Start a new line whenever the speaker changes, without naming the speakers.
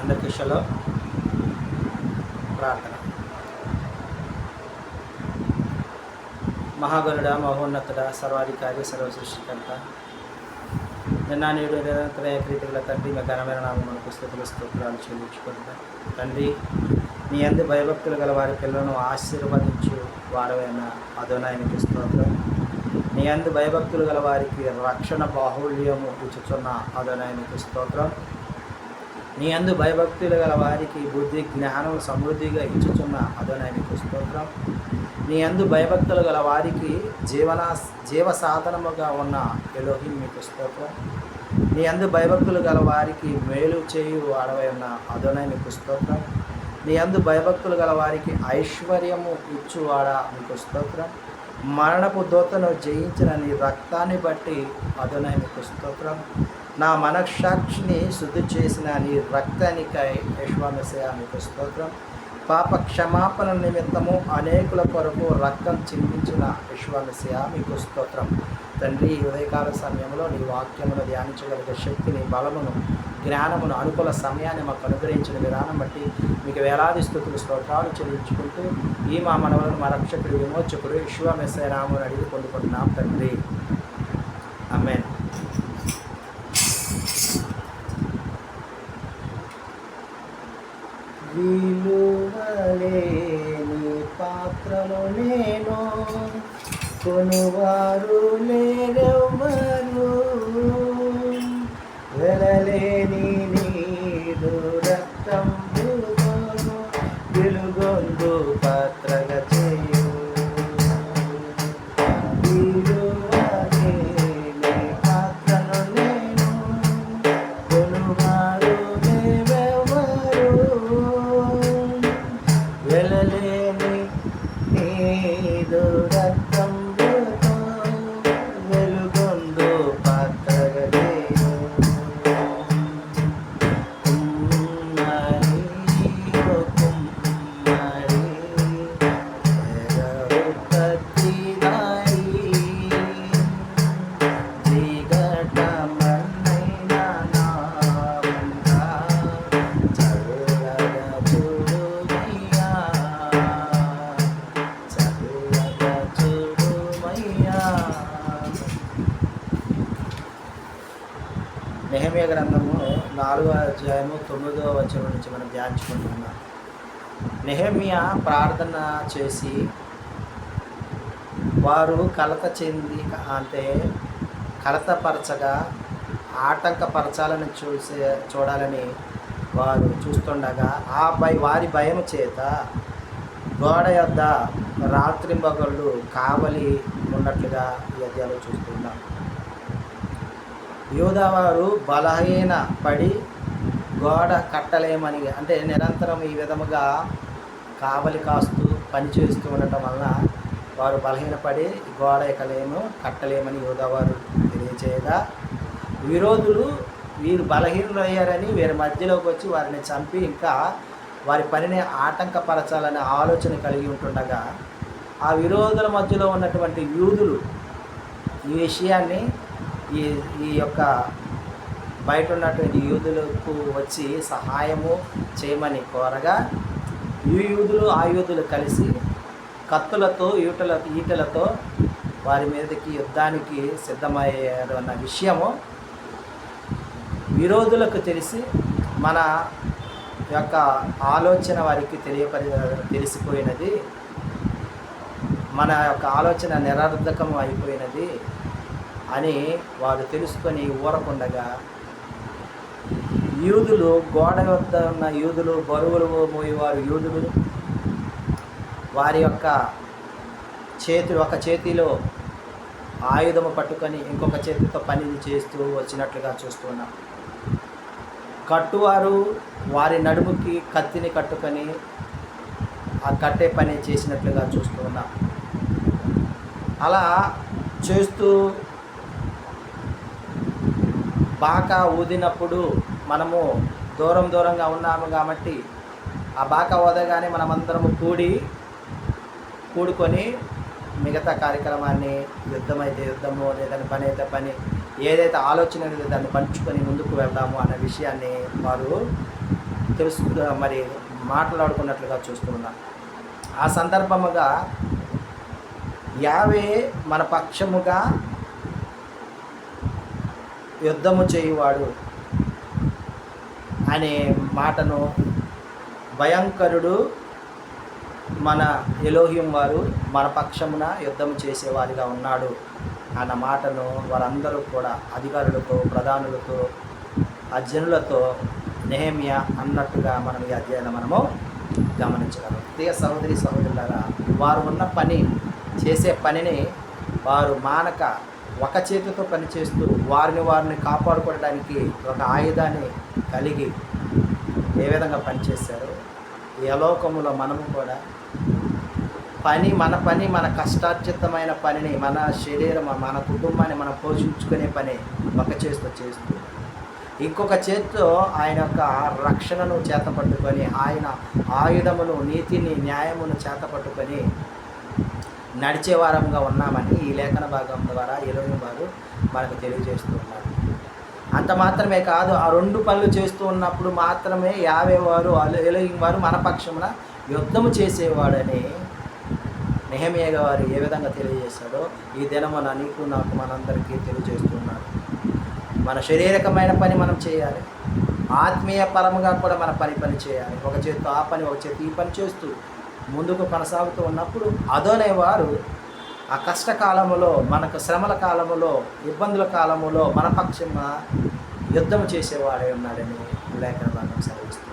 అందరికీ షలో ప్రార్థన. మహాగణుడ, మహోన్నతుడ, సర్వాధికారి, సర్వసృష్టికర్త, నిన్న నేడు నిరంతర ఏకరీతిగల తండ్రి, మీ ఘనమైన నామమునకు స్తుతులు స్తోత్రాలు చెల్లించుకుంటున్నాను. తండ్రి, నీ యందు భయభక్తులు గల వారి పిల్లలను ఆశీర్వదించు వారవైన అదోనాయనికి స్తోత్రం. నీ యందు భయభక్తులు గల వారికి రక్షణ బాహుళ్యము ఇచ్చుచున్న అదోనాయనికి స్తోత్రం. నీ యందు భయభక్తులు గల వారికి బుద్ధి జ్ఞానం సమృద్ధిగా ఇచ్చుచున్న అదోనాయనికి స్తోత్రం. నీ యందు భయభక్తులు గల వారికి జీవ సాధనముగా ఉన్న ఎలోహిం మీకు స్తోత్రం. నీ యందు భయభక్తులు గల వారికి మేలు చేయు వాడవై ఉన్న అదోనాయి మీకు స్తోత్రం. నీ యందు భయభక్తులు గల వారికి ఐశ్వర్యము ఇచ్చువాడ మీకు స్తోత్రం. మరణపు దోతను జయించిన నీ రక్తాన్ని బట్టి అదోనాయి మీకు స్తోత్రం. నా మనస్సాక్షిని శుద్ధి చేసిన నీ రక్తానికై యెహోవా మీకు స్తోత్రం. పాప క్షమాపణ నిమిత్తము అనేకుల కొరకు రక్తం చిందించిన యెహోవా మీకు స్తోత్రం. తండ్రి, ఈ ఉదయకాల సమయంలో నీ వాక్యమును ధ్యానించగలిగే శక్తిని, బలమును, జ్ఞానమును, అనుకూల సమయాన్ని మాకు అనుగ్రహించిన విధానం బట్టి మీకు వేలాది స్తుతులు స్తోత్రాలు చెల్లించుకుంటూ ఈ మా మనవలను మా రక్షకుడు, విమోచకుడు యెహోవా నామమున అడిగి పొందుకుంటున్నాం తండ్రి. ఆమేన్. విలువలేని పాత్రను నేను, కొనువారు లేరెవ్వరు, వెలలేని నీదు రక్తంబును వెలుగొందు పాత్రగా చేయు. విలువలేని పాత్రను నేను, కొనువారు వెలలేని నీదు రక్తంబుతో వెలుగొందు పాత్రగా చేయు. కుమ్మరి ఓ కుమ్మరి ఎరవుపతిదాయి, దిగటమన్నైన నా వంక చల్లగా చూడుమయ్యా, చల్లగా చూడుమయ్యా. నెహెమ్యా గ్రంథము 4వ అధ్యాయము 9వ వచనం నుంచి మనం ధ్యానించుకుంటున్నాం. నెహెమ్యా ప్రార్థన చేసి వారు కలత చెంది కలతపరచగా ఆటంకపరచాలని చూడాలని వారు చూస్తుండగా వారి భయం చేత గోడ యొద్ద రాత్రింబగళ్ళు కావలి ఉన్నట్లుగా ఈ అధ్యాయంలో చూస్తున్నాం. యూదావారు బలహీన పడి గోడ కట్టలేమని, అంటే నిరంతరం ఈ విధముగా కావలి కాస్తూ పనిచేస్తూ ఉండటం వలన వారు బలహీనపడి గోడ కట్టలేమని యూదావారు తెలియచేయగా, విరోధులు వీరు బలహీనులయ్యారని వీరి మధ్యలోకి వచ్చి వారిని చంపి ఇంకా వారి పనిని ఆటంకపరచాలనే ఆలోచన కలిగి ఉంటుండగా, ఆ విరోధుల మధ్యలో ఉన్నటువంటి యూదులు ఈ విషయాన్ని ఈ యొక్క బయట ఉన్నటువంటి యూదులకు వచ్చి సహాయము చేయమని కోరగా, ఈ యూదులు ఆ యూదులు కలిసి కత్తులతో ఈటలతో వారి మీదకి యుద్ధానికి సిద్ధమయ్యారు అన్న విషయము విరోధులకు తెలిసి మన యొక్క ఆలోచన వారికి తెలిసిపోయినది, మన యొక్క ఆలోచన నిరర్ధకం అయిపోయినది అని వారు తెలుసుకొని ఊరకుండగా, యూదులు గోడ వద్ద ఉన్న యూదులు, బరువులు మోయేవారు యూదులు వారి యొక్క ఒక చేతిలో ఆయుధము పట్టుకొని ఇంకొక చేతితో పని చేస్తూ వచ్చినట్లుగా చూస్తున్నాం. కట్టువారు వారి నడుముకి కత్తిని కట్టుకొని ఆ కట్టే పని చేసినట్లుగా చూస్తున్నాం. అలా చేస్తూ బాకా ఊదినప్పుడు మనము దూరంగా ఉన్నాము కాబట్టి ఆ బాకా ఊదగానే మనమందరము కూడుకొని మిగతా కార్యక్రమాన్ని, యుద్ధమైతే యుద్ధము, లేదంటే పని అయితే పని, ఏదైతే ఆలోచన దాన్ని పంచుకొని ముందుకు వెళ్దాము అనే విషయాన్ని వారు మరి మాట్లాడుకున్నట్లుగా చూస్తున్నాం. ఆ సందర్భముగా యావే మన పక్షముగా యుద్ధము చేయువాడు అనే మాటను, భయంకరుడు మన ఎలోహిం వారు మన పక్షమున యుద్ధం చేసేవారిగా ఉన్నాడు అన్న మాటను వారందరూ కూడా అధికారులతో, ప్రధానులతో, ఆ జనులతో నెహెమ్యా అన్నట్టుగా మనం ఈ అధ్యాయంలో మనము గమనించగలం. ప్రియ సహోదరి సహోదరులారా, వారు ఉన్న పని, చేసే పనిని వారు మానక ఒక చేతితో పనిచేస్తూ వారిని కాపాడుకోవడానికి ఒక ఆయుధాన్ని కలిగి ఏ విధంగా పనిచేశారో ఈ లోకములో మనము కూడా మన కష్టార్జితమైన పనిని, మన శరీరం, మన కుటుంబాన్ని మనం పోషించుకునే పని ఒక చేతితో చేస్తూ ఇంకొక చేతితో ఆయన యొక్క రక్షణను చేతపట్టుకొని, ఆయన ఆయుధమును, నీతిని, న్యాయమును చేతపట్టుకొని నడిచే వారంగా ఉన్నామని ఈ లేఖన భాగం ద్వారా ఎలోహిం వారు మనకు తెలియజేస్తూ ఉన్నారు. అంత మాత్రమే కాదు, ఆ రెండు పనులు చేస్తూ ఉన్నప్పుడు మాత్రమే యావే వారు, ఎలోహిం వారు మన పక్షమున యుద్ధము చేసేవాడని నెహెమ్యా గారు ఏ విధంగా తెలియజేశాడో ఈ దినమున నీకు నాకు మనందరికీ తెలియజేస్తున్నాడు. మన శారీరకమైన పని మనం చేయాలి, ఆత్మీయ పరముగా కూడా మన పని చేయాలి. ఒక చేతితో ఆ పని, ఒక చేతి ఈ పని చేస్తూ ముందుకు కొనసాగుతూ ఉన్నప్పుడు అదోనేవారు ఆ కష్టకాలములో, మనకు శ్రమల కాలములో, ఇబ్బందుల కాలములో మన పక్షంగా యుద్ధం చేసేవాడే ఉన్నాడని లేఖన భాగం సెలవిస్తుంది.